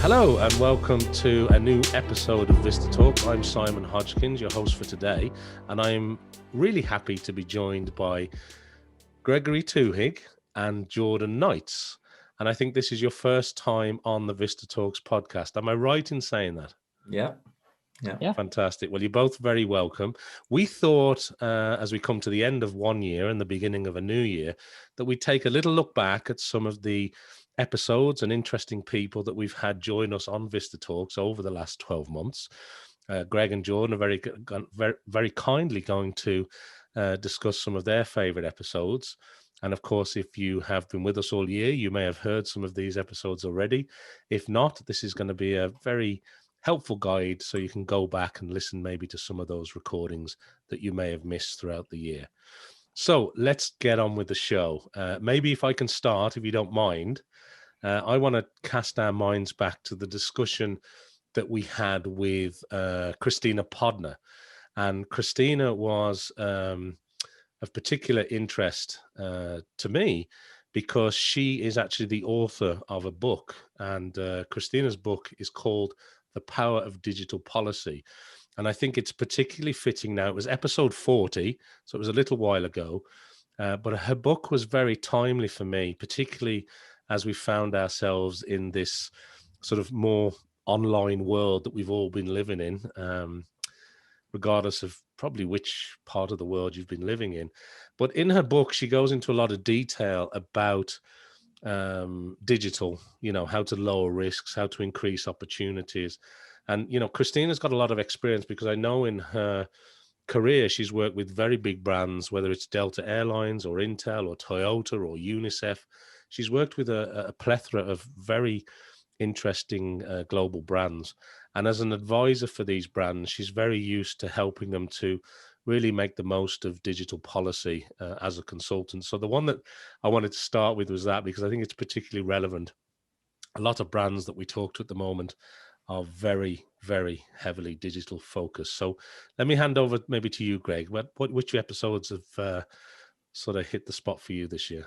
Hello and welcome to a new episode of VistaTalks. I'm Simon Hodgkins, your host for today, and I'm really happy to be joined by Gregory Twohig and Jordan Knights. And I think this is your first time on the VistaTalks podcast. Am I right in saying that? Yeah. Fantastic. Well, you're both very welcome. We thought, as we come to the end of one year and the beginning of a new year, that we'd take a little look back at some of the episodes and interesting people that we've had join us on VistaTalks over the last 12 months. Greg and Jordan are very kindly going to discuss some of their favorite episodes. And of course, if you have been with us all year, you may have heard some of these episodes already. If not, this is going to be a very helpful guide so you can go back and listen maybe to some of those recordings that you may have missed throughout the year. So let's get on with the show. Maybe if I can start, if you don't mind, I want to cast our minds back to the discussion that we had with Christina Podner. And Christina was of particular interest to me because she is actually the author of a book. And Christina's book is called The Power of Digital Policy. And I think it's particularly fitting now. It was episode 40, so it was a little while ago. But her book was very timely for me, particularly as we found ourselves in this sort of more online world that we've all been living in, regardless of probably which part of the world you've been living in. But in her book, she goes into a lot of detail about digital, how to lower risks, how to increase opportunities. And, Christina's got a lot of experience because I know in her career, she's worked with very big brands, whether it's Delta Airlines or Intel or Toyota or UNICEF. She's worked with a plethora of very interesting global brands. And as an advisor for these brands, she's very used to helping them to really make the most of digital policy as a consultant. So the one that I wanted to start with was that, because I think it's particularly relevant. A lot of brands that we talk to at the moment are very, very heavily digital focused. So let me hand over maybe to you, Greg. Which episodes have sort of hit the spot for you this year?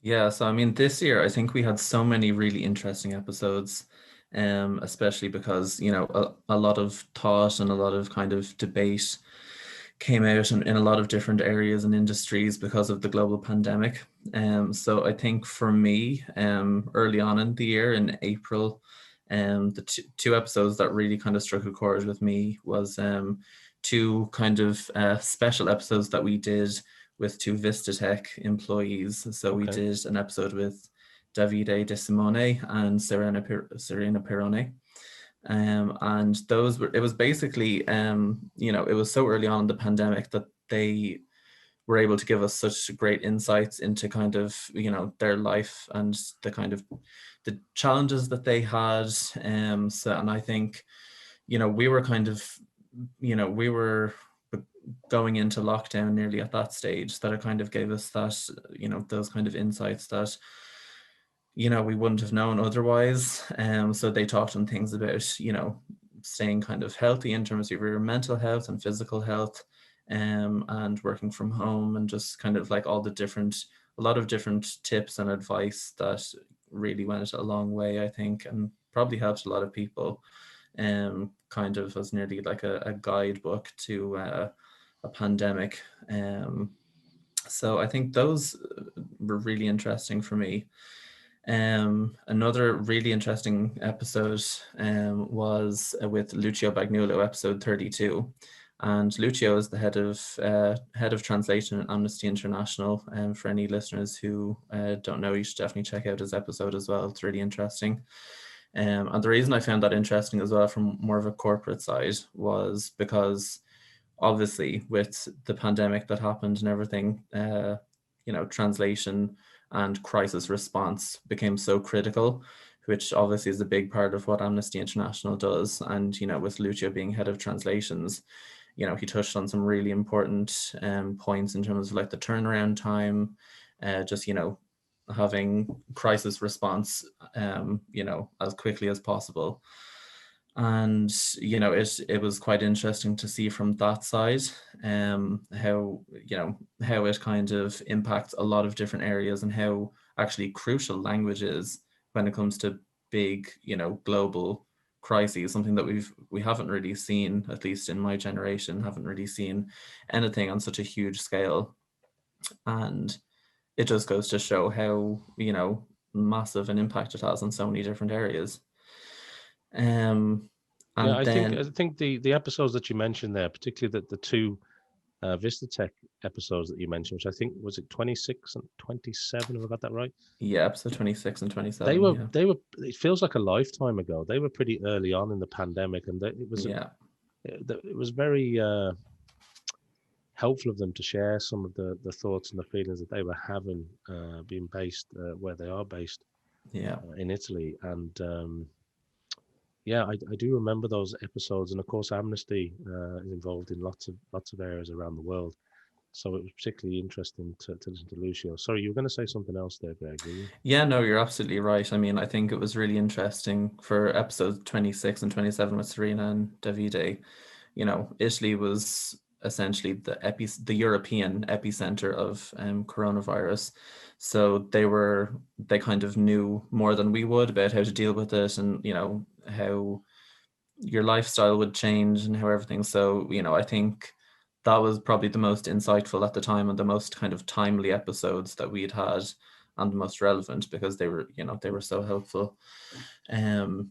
Yeah, so I mean, this year I think we had so many really interesting episodes, especially because, a lot of thought and a lot of kind of debate came out in a lot of different areas and industries because of the global pandemic. So I think for me, early on in the year, in April, the two episodes that really kind of struck a chord with me was two kind of special episodes that we did with two Vistatec employees. So we did an episode with Davide De Simone and Serena Perrone. And it was basically, it was so early on in the pandemic that they were able to give us such great insights into kind of, their life and the kind of the challenges that they had. And I think, we were kind of, we were going into lockdown nearly at that stage, that it kind of gave us that, those kind of insights that, we wouldn't have known otherwise. So they talked on things about, staying kind of healthy in terms of your mental health and physical health, and working from home, and just kind of like a lot of different tips and advice that really went a long way, I think, and probably helped a lot of people, kind of as nearly like a guidebook to a pandemic. So I think those were really interesting for me. Another really interesting episode was with Lucio Bagnulo, episode 32. And Lucio is the head of translation at Amnesty International. And for any listeners who don't know, you should definitely check out his episode as well. It's really interesting. And the reason I found that interesting as well from more of a corporate side was because obviously with the pandemic that happened and everything, translation and crisis response became so critical, which obviously is a big part of what Amnesty International does. And, with Lucio being head of translations, he touched on some really important points in terms of like the turnaround time, just, having crisis response, as quickly as possible. And, it was quite interesting to see from that side, how it kind of impacts a lot of different areas, and how actually crucial language is when it comes to big, global crises, something that we haven't really seen, at least in my generation, haven't really seen anything on such a huge scale. And it just goes to show how, massive an impact it has on so many different areas. Yeah, And I think then, the episodes that you mentioned there, particularly the two Vistatec episodes that you mentioned, which I think was it 26 and 27, have I got that right? yeah, episode 26 and They 27, were yeah. they were. It feels like a lifetime ago. They were pretty early on in the pandemic, and Yeah. it was very helpful of them to share some of the thoughts and the feelings that they were having, being based where they are based Yeah. in Italy, and yeah, I do remember those episodes, and of course, Amnesty is involved in lots of areas around the world. So it was particularly interesting to listen to Lucio. Sorry, you were going to say something else there, Greg, were you? Yeah, no, you're absolutely right. I mean, I think it was really interesting for episodes 26 and 27 with Serena and Davide. Italy was essentially the European epicenter of coronavirus. So they kind of knew more than we would about how to deal with it, and how your lifestyle would change and how everything. So, I think that was probably the most insightful at the time and the most kind of timely episodes that we'd had, and the most relevant, because they were so helpful. And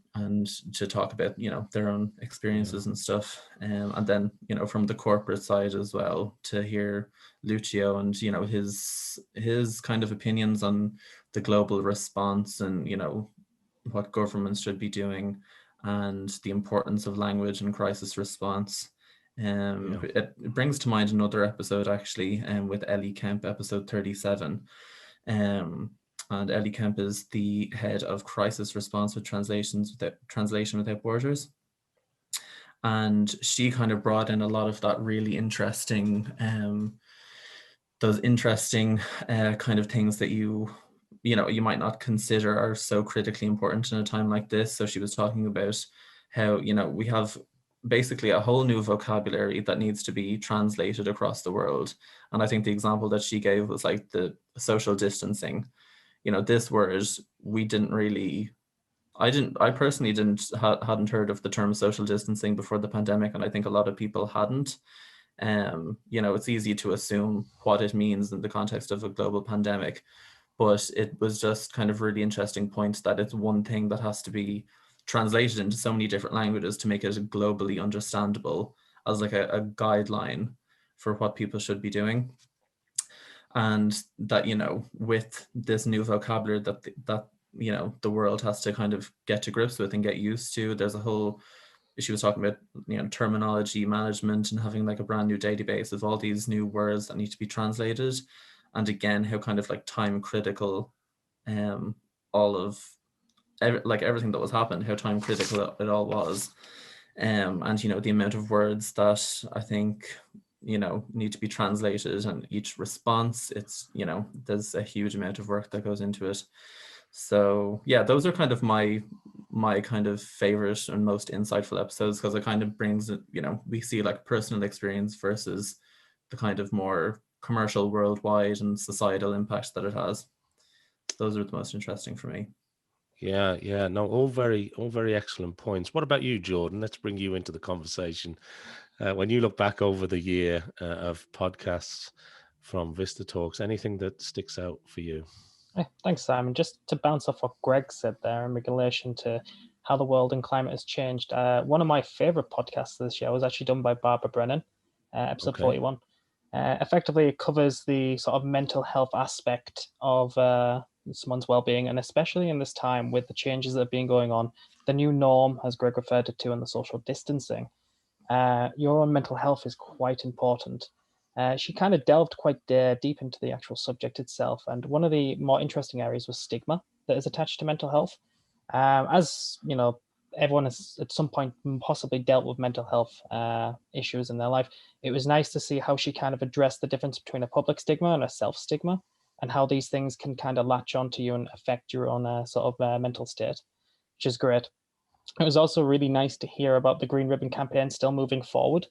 to talk about, their own Yeah, experiences and stuff. And then, from the corporate side as well, to hear Lucio and, his kind of opinions on the global response, and, what governments should be doing, and the importance of language and crisis response. yeah, It brings to mind another episode, actually, with Ellie Kemp, episode 37. Um, and Ellie Kemp is the head of crisis response with Translation Without Borders. And she kind of brought in a lot of that really interesting, those interesting kind of things that you might not consider are so critically important in a time like this. So she was talking about how, we have basically a whole new vocabulary that needs to be translated across the world. And I think the example that she gave was like the social distancing. This word, we didn't really I personally hadn't heard of the term social distancing before the pandemic, and I think a lot of people hadn't. It's easy to assume what it means in the context of a global pandemic, but it was just kind of really interesting point that it's one thing that has to be translated into so many different languages to make it globally understandable, as like a guideline for what people should be doing. And that, with this new vocabulary that the world has to kind of get to grips with and get used to, there's a whole, she was talking about, terminology management, and having like a brand new database of all these new words that need to be translated. And again, how kind of like time critical all of like everything that was happening, how time critical it all was. And the amount of words that I think need to be translated, and each response, it's there's a huge amount of work that goes into it. So yeah, those are kind of my kind of favorite and most insightful episodes, because it kind of brings it, we see like personal experience versus the kind of more commercial worldwide and societal impact that it has. Those are the most interesting for me. yeah. No, all very excellent points. What about you, Jordan? Let's bring you into the conversation. When you look back over the year of podcasts from VistaTalks, anything that sticks out for you? Thanks, Simon. Just to bounce off what Greg said there in relation to how the world and climate has changed, one of my favorite podcasts this year was actually done by Barbara Brennan, episode Okay. 41. Effectively, it covers the sort of mental health aspect of someone's well-being, and especially in this time with the changes that have been going on, the new norm, as Greg referred to, and the social distancing. Your own mental health is quite important. She kind of delved quite deep into the actual subject itself, and one of the more interesting areas was stigma that is attached to mental health. As you know, everyone has at some point possibly dealt with mental health issues in their life. It was nice to see how she kind of addressed the difference between a public stigma and a self-stigma, and how these things can kind of latch onto you and affect your own sort of mental state, which is great. It was also really nice to hear about the Green Ribbon campaign still moving forward,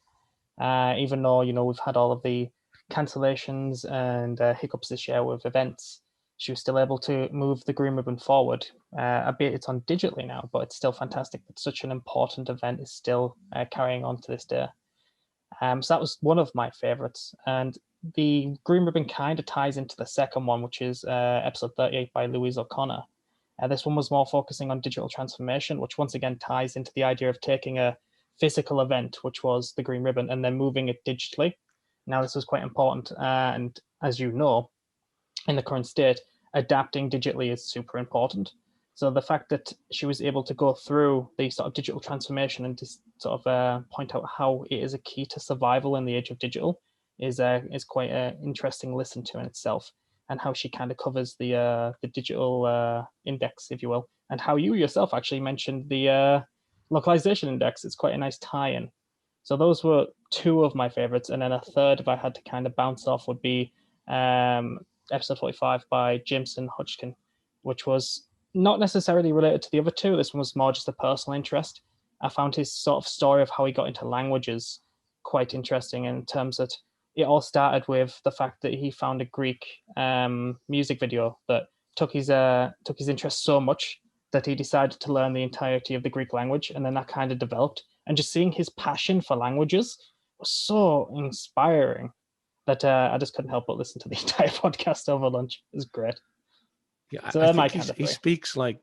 even though we've had all of the cancellations and hiccups this year with events. she was still able to move the green ribbon forward. Albeit it's on digitally now, but it's still fantastic that such an important event is still carrying on to this day. So that was one of my favorites. And the green ribbon kind of ties into the second one, which is episode 38 by Louise O'Connor. This one was more focusing on digital transformation, which once again ties into the idea of taking a physical event, which was the green ribbon, and then moving it digitally. Now, this was quite important. And as you know, in the current state, adapting digitally is super important. So the fact that she was able to go through the sort of digital transformation and just sort of point out how it is a key to survival in the age of digital is quite an interesting listen to in itself, and how she kind of covers the digital index, if you will, and how you yourself actually mentioned the localization index. It's quite a nice tie-in. So those were two of my favorites, and then a third, if I had to kind of bounce off, would be episode 45 by Jameson Hodgkins, which was not necessarily related to the other two. This one was more just a personal interest. I found his sort of story of how he got into languages quite interesting, in terms that it all started with the fact that he found a Greek music video that took his interest so much that he decided to learn the entirety of the Greek language, and then that kind of developed. And just seeing his passion for languages was so inspiring that I just couldn't help but listen to the entire podcast over lunch. It was great. Yeah, So I think he speaks like,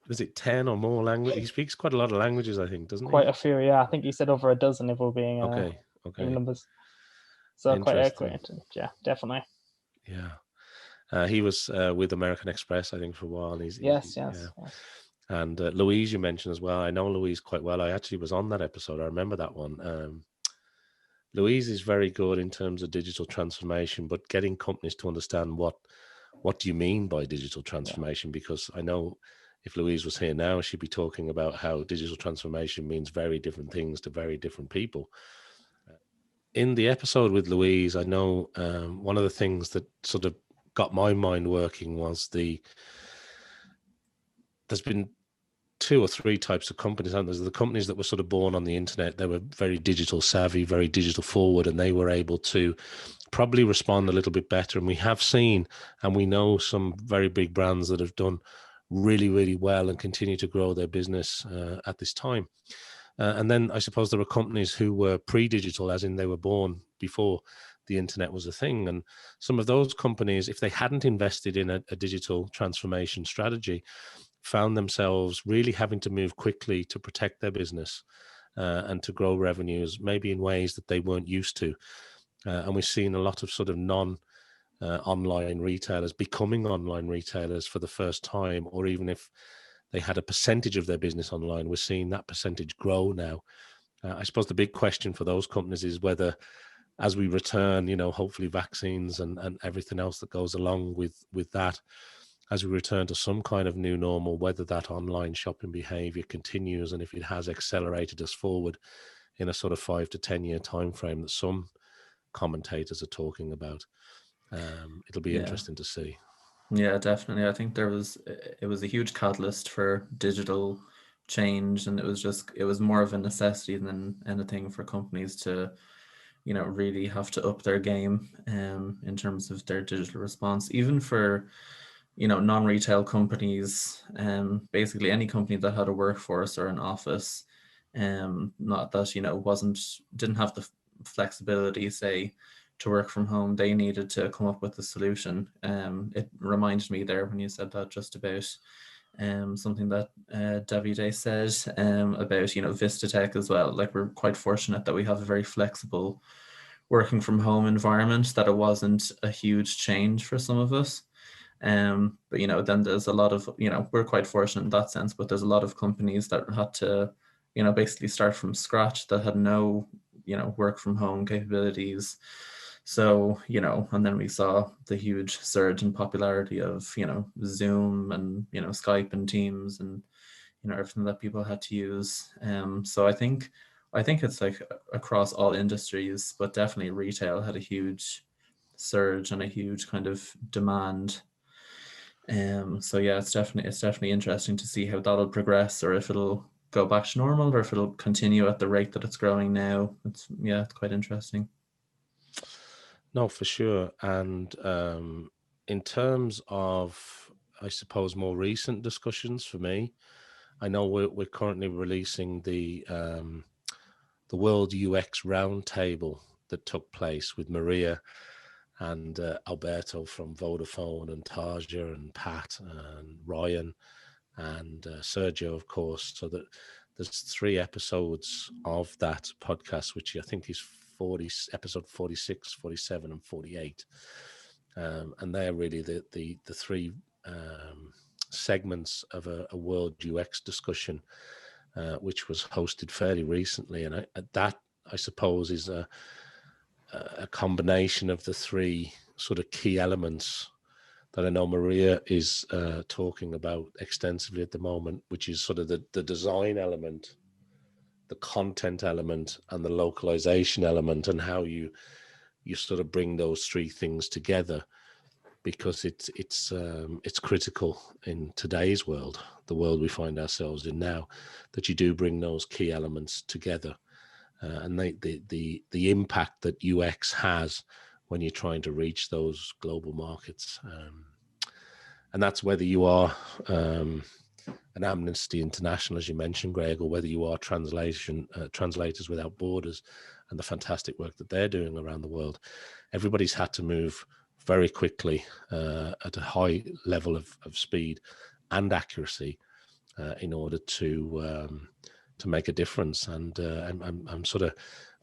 is it 10 or more languages? He speaks quite a lot of languages, I think, doesn't he? Quite a few, yeah. I think he said over a dozen, if we're being okay. in numbers. So quite yeah, definitely. Yeah. He was with American Express, I think, for a while. Yes. And Louise, you mentioned as well. I know Louise quite well. I actually was on that episode. I remember that one. Louise is very good in terms of digital transformation, but getting companies to understand what do you mean by digital transformation? Because I know if Louise was here now, she'd be talking about how digital transformation means very different things to very different people. In the episode with Louise, I know one of the things that sort of got my mind working was there's been 2 or 3 types of companies. There's the companies that were sort of born on the internet. They were very digital savvy, very digital forward, and they were able to probably respond a little bit better. And we have seen, and we know some very big brands that have done really, really well and continue to grow their business at this time. And then I suppose there were companies who were pre-digital, as in they were born before the internet was a thing. And some of those companies, if they hadn't invested in a digital transformation strategy, found themselves really having to move quickly to protect their business and to grow revenues, maybe in ways that they weren't used to. And we've seen a lot of sort of non-online retailers becoming online retailers for the first time, or even if they had a percentage of their business online, we're seeing that percentage grow now. I suppose the big question for those companies is whether, as we return, hopefully vaccines and everything else that goes along with that, as we return to some kind of new normal, whether that online shopping behavior continues, and if it has accelerated us forward in a sort of 5 to 10 year time frame that some commentators are talking about. It'll be interesting to see. Yeah, definitely. I think it was a huge catalyst for digital change, and it was more of a necessity than anything for companies to really have to up their game in terms of their digital response, even for non-retail companies, basically any company that had a workforce or an office, not that didn't have the flexibility, say, to work from home. They needed to come up with a solution. It reminded me there when you said that just about something that Davide said about Vistatec as well. Like, we're quite fortunate that we have a very flexible working from home environment, that it wasn't a huge change for some of us. But then there's a lot of we're quite fortunate in that sense, but there's a lot of companies that had to basically start from scratch, that had no work from home capabilities. So and then we saw the huge surge in popularity of Zoom and Skype and Teams and everything that people had to use. So I think it's like across all industries, but definitely retail had a huge surge and a huge kind of demand. So yeah, it's definitely interesting to see how that'll progress, or if it'll go back to normal, or if it'll continue at the rate that it's growing now. It's quite interesting. No, for sure. And in terms of, I suppose, more recent discussions for me, I know we're currently releasing the World UX Roundtable that took place with Maria and Alberto from Vodafone, and Taja and Pat and Ryan and Sergio, of course. So that there's 3 episodes of that podcast, which I think is episode 46, 47, and 48. And they're really the 3 segments of a world UX discussion, which was hosted fairly recently. And that, I suppose, is a combination of the 3 sort of key elements that I know Maria is talking about extensively at the moment, which is sort of the design element, the content element, and the localization element, and how you sort of bring those 3 things together, because it's critical in today's world, the world we find ourselves in now, that you do bring those key elements together. And the impact that UX has when you're trying to reach those global markets. And that's whether you are an Amnesty International, as you mentioned, Greg, or whether you are Translators Without Borders and the fantastic work that they're doing around the world. Everybody's had to move very quickly at a high level of speed and accuracy in order to make a difference. And I'm sort of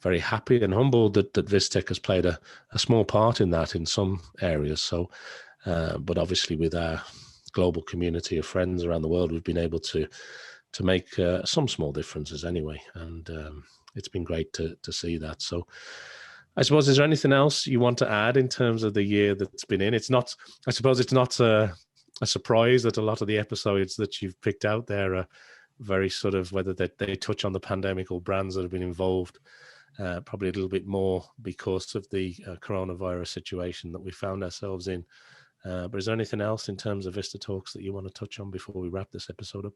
very happy and humbled that Vistatec has played a small part in that in some areas. So, but obviously with our global community of friends around the world, we've been able to make some small differences anyway. And it's been great to see that. So I suppose, is there anything else you want to add in terms of the year that's been in? It's not, I suppose it's not a surprise that a lot of the episodes that you've picked out there are very sort of, whether they touch on the pandemic or brands that have been involved, probably a little bit more because of the coronavirus situation that we found ourselves in. But is there anything else in terms of VistaTalks that you want to touch on before we wrap this episode up?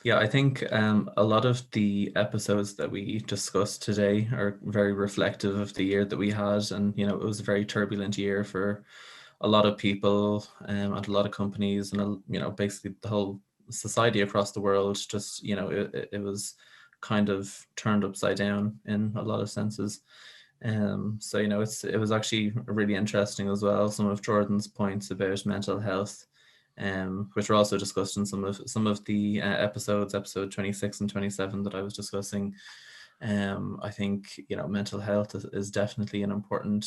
Yeah, I think a lot of the episodes that we discussed today are very reflective of the year that we had. And, you know, it was a very turbulent year for a lot of people and a lot of companies and, you know, basically the whole society across the world. Just, you know, it was kind of turned upside down in a lot of senses. So, you know, it was actually really interesting as well, some of Jordan's points about mental health, which were also discussed in some of the episodes, episode 26 and 27 that I was discussing. I think, you know, mental health is definitely an important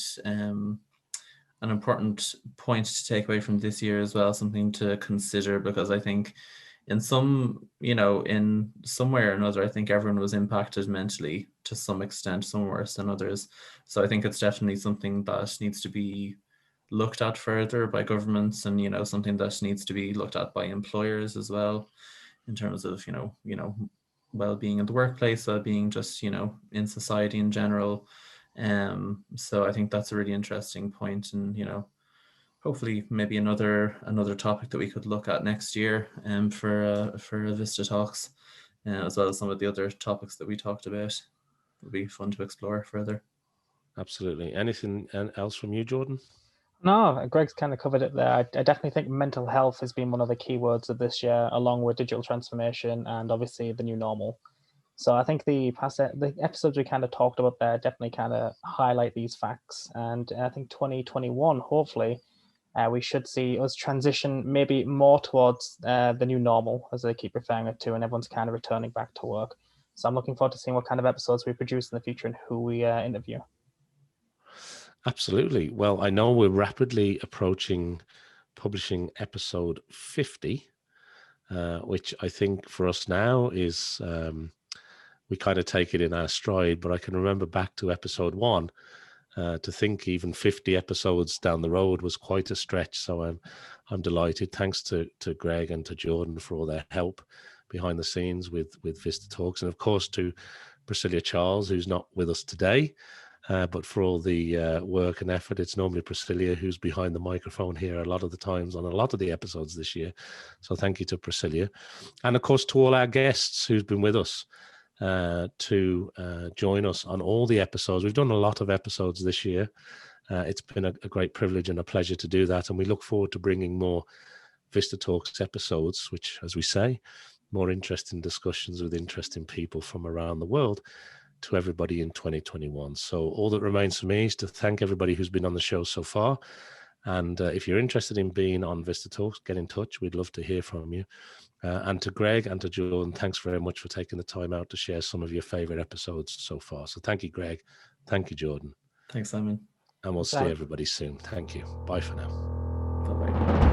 point to take away from this year as well, something to consider, because I think in some way or another, I think everyone was impacted mentally to some extent, some worse than others. So I think it's definitely something that needs to be looked at further by governments, and, you know, something that needs to be looked at by employers as well, in terms of, you know, well-being in the workplace, well-being just, you know, in society in general. So I think that's a really interesting point, and, you know, hopefully maybe another topic that we could look at next year for VistaTalks, as well as some of the other topics that we talked about. It would be fun to explore further. Absolutely. Anything else from you, Jordan? No, Greg's kind of covered it there. I definitely think mental health has been one of the key words of this year, along with digital transformation and obviously the new normal. So I think the episodes we kind of talked about there definitely kind of highlight these facts. And I think 2021, hopefully, we should see us transition maybe more towards the new normal, as they keep referring it to, and everyone's kind of returning back to work. So I'm looking forward to seeing what kind of episodes we produce in the future and who we interview. Absolutely. Well, I know we're rapidly approaching publishing episode 50, which I think for us now is, we kind of take it in our stride, but I can remember back to episode 1, to think even 50 episodes down the road was quite a stretch. So I'm delighted. Thanks to Greg and to Jordan for all their help behind the scenes with VistaTalks, and of course to Priscilla Charles, who's not with us today. But for all the work and effort, it's normally Priscilla who's behind the microphone here a lot of the times on a lot of the episodes this year. So thank you to Priscilla. And of course, to all our guests who's been with us to join us on all the episodes. We've done a lot of episodes this year. It's been a great privilege and a pleasure to do that. And we look forward to bringing more VistaTalks episodes, which, as we say, more interesting discussions with interesting people from around the world to everybody in 2021. So all that remains for me is to thank everybody who's been on the show so far. And if you're interested in being on VistaTalks, get in touch. We'd love to hear from you. And to Greg and to Jordan, thanks very much for taking the time out to share some of your favorite episodes so far. So thank you, Greg. Thank you, Jordan. Thanks, Simon. And we'll see everybody soon. Thank you. Bye for now. Bye-bye.